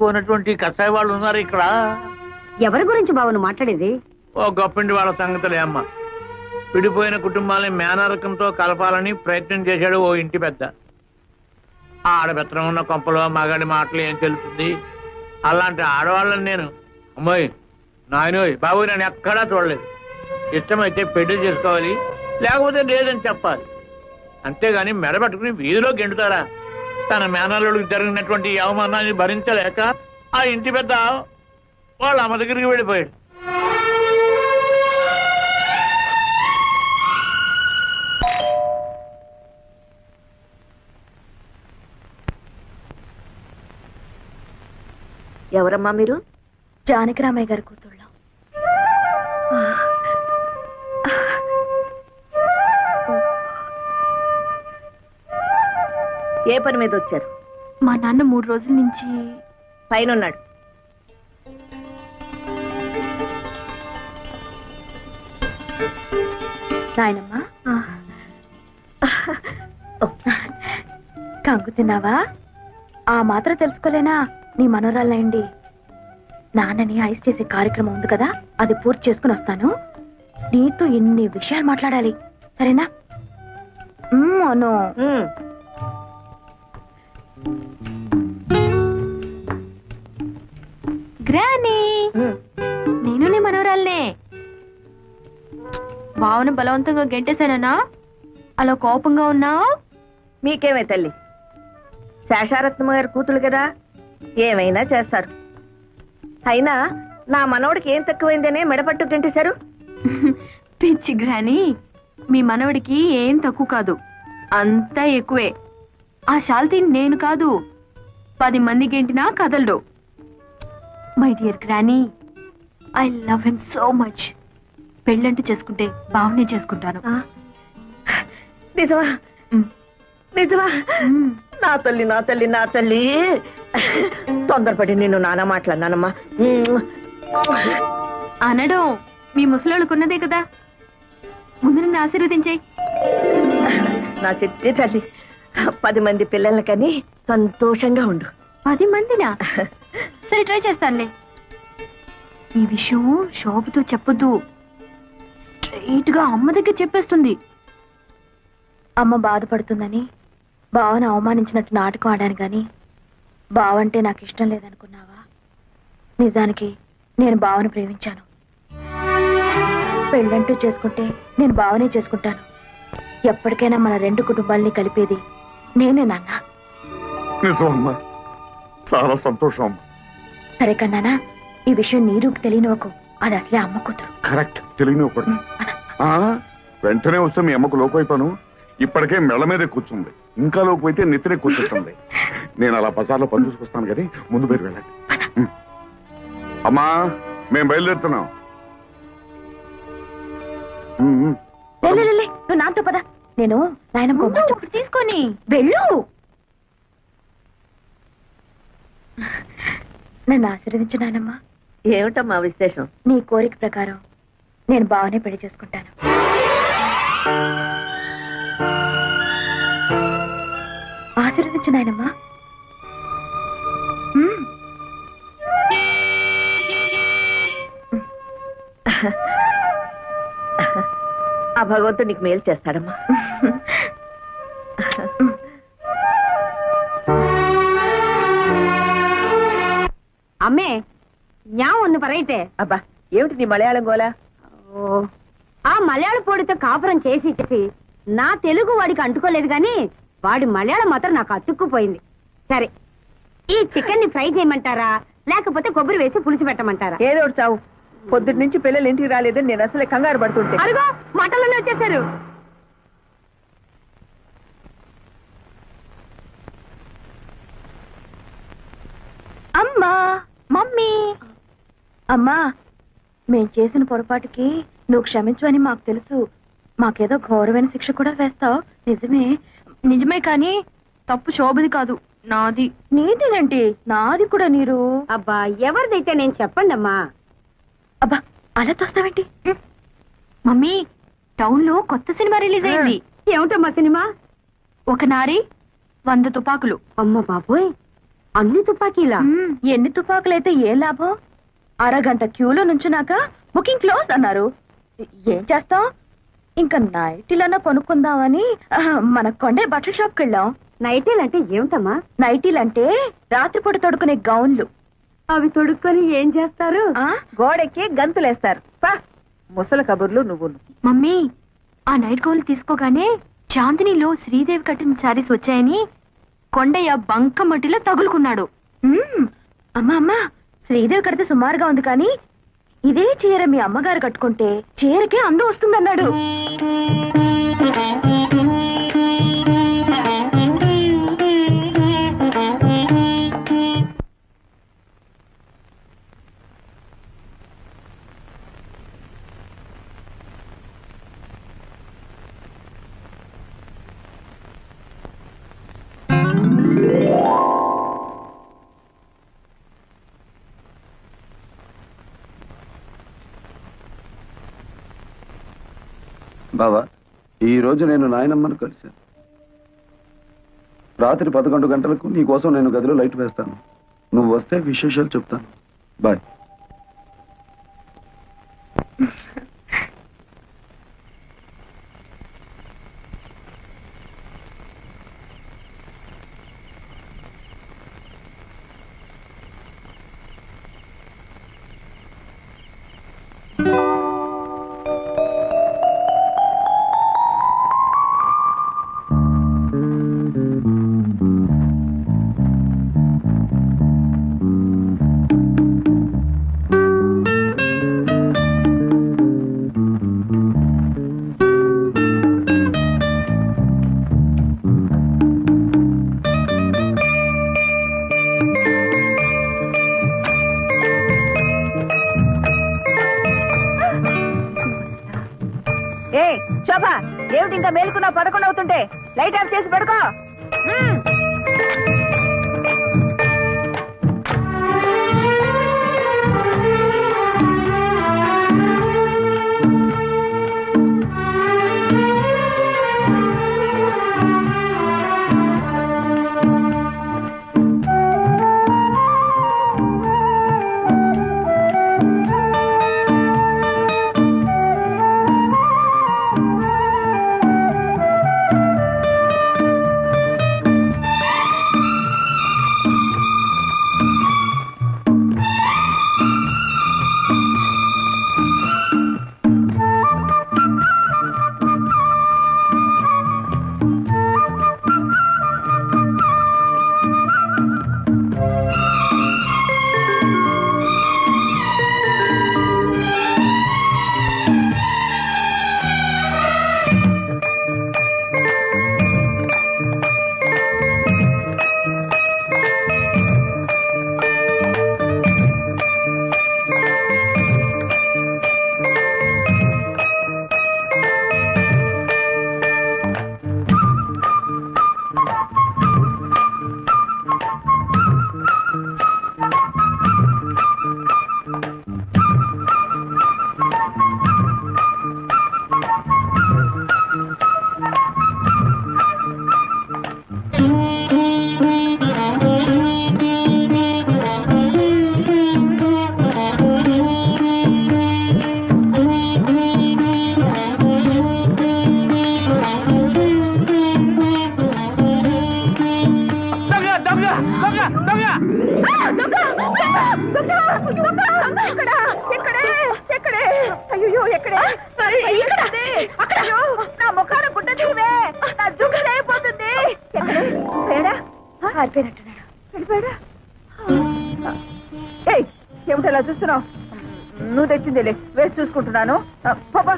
పోయినటువంటి కసాయి వాళ్ళు ఉన్నారు ఇక్కడ. ఎవరి గురించి బాబు నువ్వు మాట్లాడేది? ఓ గొప్పింటి వాళ్ళ సంగతులే అమ్మ. విడిపోయిన కుటుంబాలని మేనరకంతో కలపాలని ప్రయత్నం చేశాడు ఓ ఇంటి పెద్ద. ఆడబెత్తనం ఉన్న కొంపలో మగాడి మాటలు ఏం తెలుస్తుంది? అలాంటి ఆడవాళ్ళని నేను అమ్మాయి నాయనోయ్ బాబు నేను ఎక్కడా చూడలేదు. ఇష్టమైతే పెళ్లి చేసుకోవాలి, లేకపోతే లేదని చెప్పాలి. అంతేగాని మెడబట్టుకుని వీధిలో గెంటుతారా? తన మేనల్లుడికి జరిగినటువంటి అవమానాన్ని భరించలేక ఆ ఇంటి పెద్ద వాళ్ళ అమ్మ దగ్గరికి వెళ్ళిపోయాడు. ఎవరమ్మా మీరు? జానకిరామయ్య గారి కూతుళ్ళం. ఏ పని మీద వచ్చారు? మా నాన్న 3 రోజుల నుంచి పైన ఉన్నాడు. నాయనమ్మా కంగు తిన్నావా? ఆ మాత్రం తెలుసుకోలేనా నీ మనోరాలయండి. నాన్నని ఐస్ చేసే కార్యక్రమం ఉంది కదా, అది పూర్తి చేసుకుని వస్తాను. నీతో ఎన్ని విషయాలు మాట్లాడాలి, సరేనా? అను గ్రానీ, నేను నీ మనోరాలనే. భావన బలవంతంగా గెంటేశానా? అలా కోపంగా ఉన్నావు? మీకేమే తల్లి, శేషారత్నమ్మ గారి కూతురు కదా, ఏమైనా చేస్తారు. అయినా నా మనవడికి ఏం తక్కువైందనే మెడపట్టు తింటేశారు. పిచ్చి గ్రానీ, మీ మనవడికి ఏం తక్కువ కాదు, అంతా ఎక్కువే. ఆ శాల్తీ నేను కాదు, 10 మంది గెంటినా కదలడు. My dear granny, I love him so much. పెళ్ళంటూ చేసుకుంటే బావనే చేసుకుంటాను. నిజమా? నిజమా? నా తల్లి నా తల్లి నా తల్లి, తొందరపడి నిన్ను నానా మాట్లాడినానమ్మా. అనడం మీ ముసలాళ్ళకున్నదే కదా, ముందు నన్ను ఆశీర్వదించాయి. నా చిట్టి తల్లి, 10 మంది పిల్లల్ని కని సంతోషంగా ఉండు. 10 మందినా? సరే ట్రై చేస్తానులే. ఈ విషయం శోభతో చెప్పొద్దు, స్ట్రైట్ గా అమ్మ దగ్గర చెప్పేస్తుంది. అమ్మ బాధపడుతుందని బావను అవమానించినట్టు నాటకం ఆడాను గాని బావంటే నాకు ఇష్టం లేదనుకున్నావా? నిజానికి నేను బావను ప్రేమించాను. పెళ్ళంటూ చేసుకుంటే నేను బావనే చేసుకుంటాను. ఎప్పటికైనా మన 2 కుటుంబాలని కలిపేది నేనే నాన్న. నిజమమ్మా, చాలా సంతోషం అమ్మా. సరే కన్నానా, ఈ విషయం నీరుకు తెలియనివ్వకు, అది అసలే అమ్మ కూతురు. కరెక్ట్, తెలియనివ్వకూడదు. వెంటనే వస్తే మీ అమ్మకు లోపైపోను. ఇప్పటికే మెళ్ళ మీదే కూర్చుంది, ఇంకా లోపైతే నెత్తినే కూర్చుంటుంది. నేను అలా బజార్లో పని చూసుకొస్తాను కానీ ముందు మీరు వెళ్ళండి. అమ్మా, మేము బయలుదేరుతున్నాం. నువ్వు నాతో పద, నేను నాయనమ్మ తీసుకొని వెళ్ళు. నన్ను ఆశీర్వదించు నాయనమ్మా. ఏమిటమ్మా విశేషం? నీ కోరిక ప్రకారం నేను బావనే పెళ్లి చేసుకుంటాను. ఆశీర్వదించు నాయనమ్మా. ఆ భగవంతుడు నీకు మేలు చేస్తాడమ్మా. അമ്മേ ഞാൻ ഒന്ന് പറയട്ടെ. అబ్బా, ఏమిటి నీ మలయాళం గోలా? ఆ మలయాళ పొడితో కాపురం చేసి చెప్పి నా తెలుగు వాడికి అంటుకోలేదు గాని వాడి మలయాళం మాత్రం నాకు అతుక్కుపోయింది. సరే, ఈ చికెన్ ని ఫ్రై చేయమంటారా లేకపోతే కొబ్బరి వేసి పులుసు పెట్టమంటారా? ఏదో ఒకటి చావు. పొద్దుటి నుంచి పిల్లలు ఇంటికి రాలేదని నేను అసలే కంగారు పడుతుంటే. అరుగో మటన్లోనే వచ్చేసారు. అమ్మా, మమ్మీ. అమ్మా, మేం చేసిన పొరపాటుకి నువ్వు క్షమించవని మాకు తెలుసు. మాకేదో ఘోరమైన శిక్ష కూడా వేస్తావు. నిజమే. నిజమే కానీ తప్పు శోభది కాదు, నాది. నీదేనంటే నాది కూడా. నీరు అబ్బా, ఎవరిదైతే నేను చెప్పండి అమ్మా. అబ్బా, అలా తోస్తావేంటి? మమ్మీ, టౌన్ లో కొత్త సినిమా రిలీజ్ అయింది. ఏమిటమ్మా సినిమా? ఒక నారి 100 తుపాకులు. అమ్మ బాబోయ్, అన్ని తుపాకీలా ఎన్ని తుపాకులైతే ఏ లాభం? అరగంట క్యూలో నుంచున్నాక బుకింగ్ క్లోజ్ అన్నారు. ఏం చేస్తాం? ఇంకా నైటీలన్నా కొనుక్కుందామని మన కొండే బట్టల షాప్కి వెళ్ళాం. నైటీలంటే ఏమిటమ్మా? నైటీలంటే రాత్రిపూట తొడుకునే గౌన్లు. అవి తొడుక్కొని ఏం చేస్తారు? గోడెక్కి గంతులేస్తారు. ముసలి కబుర్లు నువ్వు. మమ్మీ, ఆ నైట్ గౌన్లు తీసుకోగానే చాందినిలో శ్రీదేవి కట్టిన శారీస్ వచ్చాయని కొండయ్య బంకమట్టిలో తగులుకున్నాడు. అమ్మా, శ్రీదేవి కడితే సుమారుగా ఉంది కానీ ఇదే చీర మీ అమ్మగారు కట్టుకుంటే చీరకే అందం వస్తుందన్నాడు. బావా, ఈ రోజు నేను నాయనమ్మను కలిశాను. రాత్రి 11 గంటలకు నీ కోసం నేను గదిలో లైట్ వేస్తాను. నువ్వు వస్తే విశేషాలు చెప్తాను. బాయ్. ఏ శోభ, ఏమిటి ఇంకా మేలుకున్నా? 11 అవుతుంటే లైట్ ఆఫ్ చేసి పడుకో. అయ్యో ఎక్కడే? నా ముఖాన గుడ్డ తీవే, నా జుగ్గు అయిపోతుంది. ఏమిటలా చూస్తున్నావు? నువ్వు తెచ్చిందిలే, వేసి చూసుకుంటున్నాను. పాపా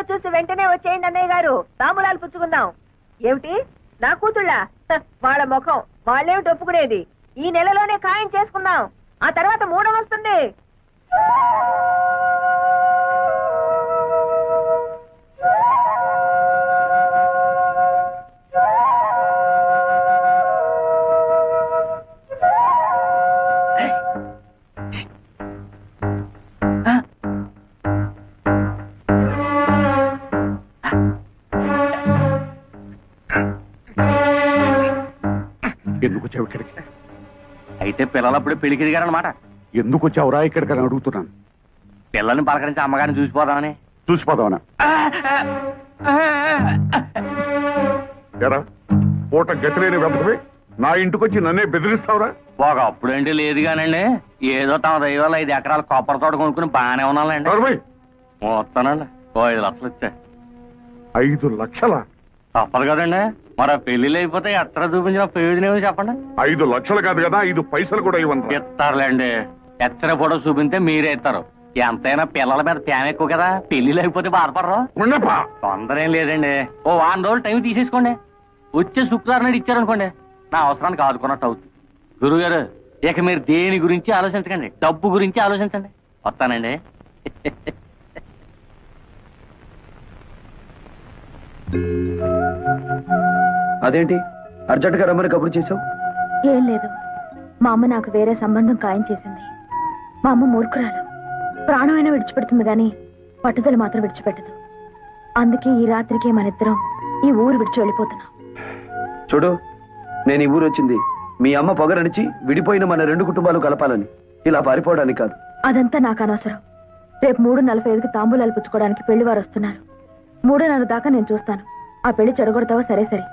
చూసి వెంటనే వచ్చేయండి అన్నయ్య గారు, తాంబూలాలు పుచ్చుకుందాం. ఏమిటి నా కూతుళ్ళ? వాళ్ళ ముఖం వాళ్ళేమిటి ఒప్పుకునేది? ఈ నెలలోనే ఖాయం చేసుకుందాం, ఆ తర్వాత మూడం వస్తుంది. ఎందుకు వచ్చావు ఇక్కడికి? అయితే పిల్లలప్పుడు పెళ్లికి దిగారనమాట. ఎందుకు వచ్చావురా ఇక్కడికి అని అడుగుతున్నాను. పిల్లల్ని పలకరించి అమ్మగారిని చూసిపోదామని. చూసిపోదావనా? ఎరా పూట గతిలేని వెంటనే నా ఇంటికి వచ్చి నన్నే బెదిరిస్తావురా? ఒక అప్పుడంటే లేదు కానండి, ఏదో తమ దైవాలు 5 ఎకరాల కొబ్బరి తోట కొనుక్కుని బాగానే ఉన్నానండి. నర్మయ్, వస్తానండి. 5 లక్షలు వచ్చాయి. 5 లక్షలా? తప్పదు కదండి, మరి పెళ్లిళ్ళు అయిపోతే ఎట్లా చూపించిన ప్రయోజనం ఏమో చెప్పండి. 5 లక్షలు కాదు కదా, 5 పైసలు కూడా ఇవ్వండి. ఇస్తారులేండి, ఎచ్చర ఫోటో చూపిస్తే మీరే ఇస్తారు. ఎంతైనా పిల్లల మీద ప్రేమ ఎక్కువ కదా, పెళ్లిళ్ళు అయిపోతే బాధపడరు. ఉండపా. తొందర ఏం లేదండి, ఓ 1 రోజులు టైం తీసేసుకోండి. వచ్చే శుక్రవారం నాడు ఇచ్చారనుకోండి, నా అవసరానికి ఆదుకున్నట్టు అవుతుంది. గురువుగారు, ఇక మీరు దేని గురించి ఆలోచించకండి, డబ్బు గురించి ఆలోచించండి. వస్తానండి. అదేంటి అర్జెంట్గా రమ్మని కబురు చేసావు? ఏం లేదు, మా అమ్మ నాకు వేరే సంబంధం ఖాయం చేసింది. మా అమ్మ మూర్ఖురాలు, ప్రాణమైనా విడిచిపెడుతుంది గాని పట్టుదల మాత్రం విడిచిపెట్టదు. అందుకే ఈ రాత్రికి మనిద్దరం ఈ ఊరు విడిచి వెళ్ళిపోతున్నాం. చూడు, నేను ఈ ఊరు వచ్చింది మీ అమ్మ పొగరడిచి విడిపోయిన మన 2 కుటుంబాలు కలపాలని, ఇలా పారిపోవడానికి కాదు. అదంతా నాకు అనవసరం. రేపు 3:45కి తాంబూలాలు పుచ్చుకోవడానికి పెళ్లివారు వస్తున్నారు. 3:30 దాకా నేను చూస్తాను. ఆ పెళ్లి చెడగొడతావో సరే సరే,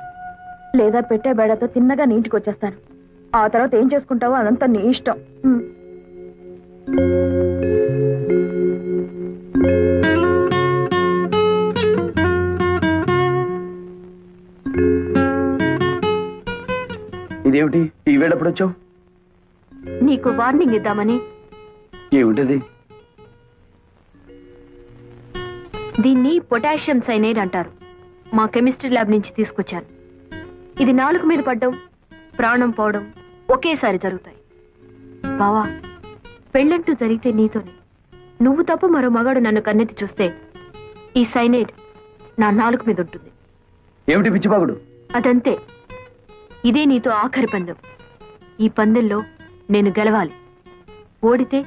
లేదా పెట్టే బేడతో తిన్నగా నీ ఇంటికి వచ్చేస్తాను. ఆ తర్వాత ఏం చేసుకుంటావో అదంతా నీ ఇష్టం. ఇదేమిటి ఈ వేళప్పుడు వచ్చావు? నీకు వార్నింగ్ ఇద్దామని. ఏమిటది? దీన్ని పొటాషియం సైనైడ్ అంటారు. మా కెమిస్ట్రీ ల్యాబ్ నుంచి తీసుకొచ్చాను. ఇది నాలుక మీద పడ్డం, ప్రాణం పోవడం ఒకేసారి జరుగుతాయి. బావా, పెళ్ళంటూ జరిగితే నీతోనే. నువ్వు తప్ప మరో మగాడు నన్ను కన్నెత్తి చూస్తే ఈ సైనైడ్ నా నాలుక మీద ఉంటుంది. ఏమిటి పిచ్చిబాగుడు? అదంతే. ఇదే నీతో ఆఖరి పందెం. ఈ పందెంలో నేను గెలవాలి. ఓడితే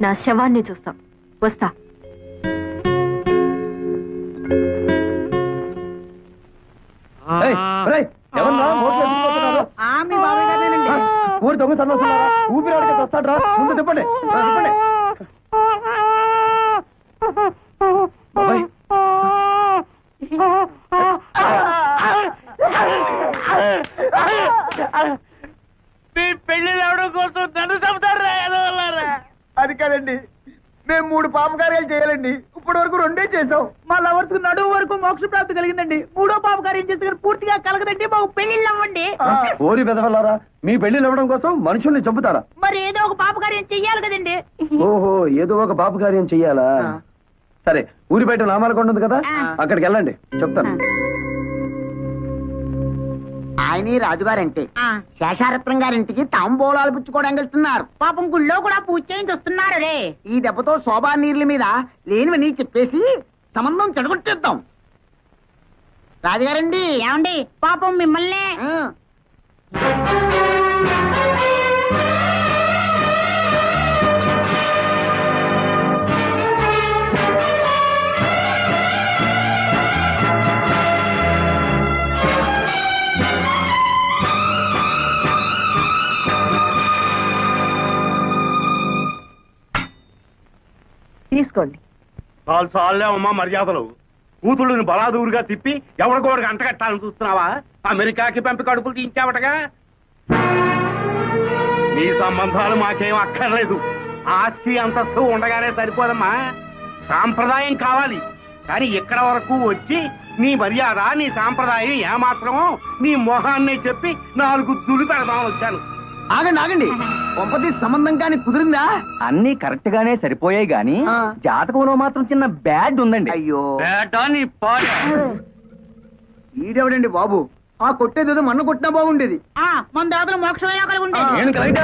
నా శవాన్ని చూస్తాం. వస్తా. ఊరి దొంగ సన్నాసులారా, ఊపిరాడికి వస్తాడ్రా, ముందు తిప్పండి. బాబాయ్, మీ పెళ్లిళ్ళు ఎవడం కోసం నన్ను చంపుతారా? అది కాదండి, మేము 3 పాపకార్యాలు చేయాలండి. ఇప్పటి వరకు 2 చేసాం. మా లవర్స్ నడువు వరకు మోక్ష ప్రాప్తి కలిగిందండి. 3వ పాపకార్యం చేస్తే పూర్తిగా కలగదండి. మాకు పెళ్లిళ్ళు అవ్వండి. ఓరి బెదవల్లారా, మీ పెళ్లిళ్ళు ఇవ్వడం కోసం మనుషుల్ని చంపుతారా? మరి ఏదో ఒక పాపకార్యం చెయ్యాలి కదండి. ఓహో, ఏదో ఒక పాప కార్యం చెయ్యాలా? సరే, ఊరి బయట నామాలకొండ ఉంది కదా, అక్కడికి వెళ్ళండి, చెప్తాను. ఆయన రాజుగారంటే శేషారత్నం గారింటికి తాంబూలాలు పుచ్చుకోవడానికి వెళ్తున్నారు. పాపం గుళ్ళో కూడా పూజ చేయించి వస్తున్నారు. రే, ఈ దెబ్బతో శోభా నీర్ల మీద లేనివని చెప్పేసి సంబంధం చెడగొట్టేద్దాం. రాజుగారండి, ఏమండి, పాపం మిమ్మల్ని తీసుకోండి. చాలే అమ్మా మర్యాదలు. కూతుళ్ళని బలాదూరుగా తిప్పి ఎవరికోడికి అంటగట్టాలని చూస్తున్నావా? అమెరికాకి పంపి కడుపులు తీయించావటగా. నీ సంబంధాలు మాకేం అక్కర్లేదు. ఆస్తి అంతస్తు ఉండగానే సరిపోదమ్మా, సాంప్రదాయం కావాలి. కానీ ఇక్కడ వరకు వచ్చి నీ మర్యాద, నీ సాంప్రదాయం ఏమాత్రమో నీ మొహాన్నే చెప్పి 4 దులు పెడదామని వచ్చాను. ఆగండి ఆగండి కొంపతి సంబంధం కానీ కుదిరిందా? అన్ని కరెక్ట్ గానే సరిపోయాయి గాని ఆ. జాతకంలో మాత్రం చిన్న బ్యాడ్ ఉందండి. అయ్యో బేటా నీ పాడు. ఈడెవడండి బాబు? ఆ కొట్టేదేదో మన్ను కొట్టినా బాగుండేది. మన దాతలు మోక్షమైనా కలిగి ఉండేది. నేను కరెక్ట్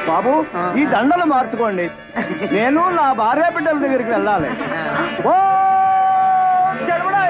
బాబు ఈ దండలు మార్చుకోండి. నేను నా భార్య బిడ్డల దగ్గరికి వెళ్ళాలి. ఓ జన్మడా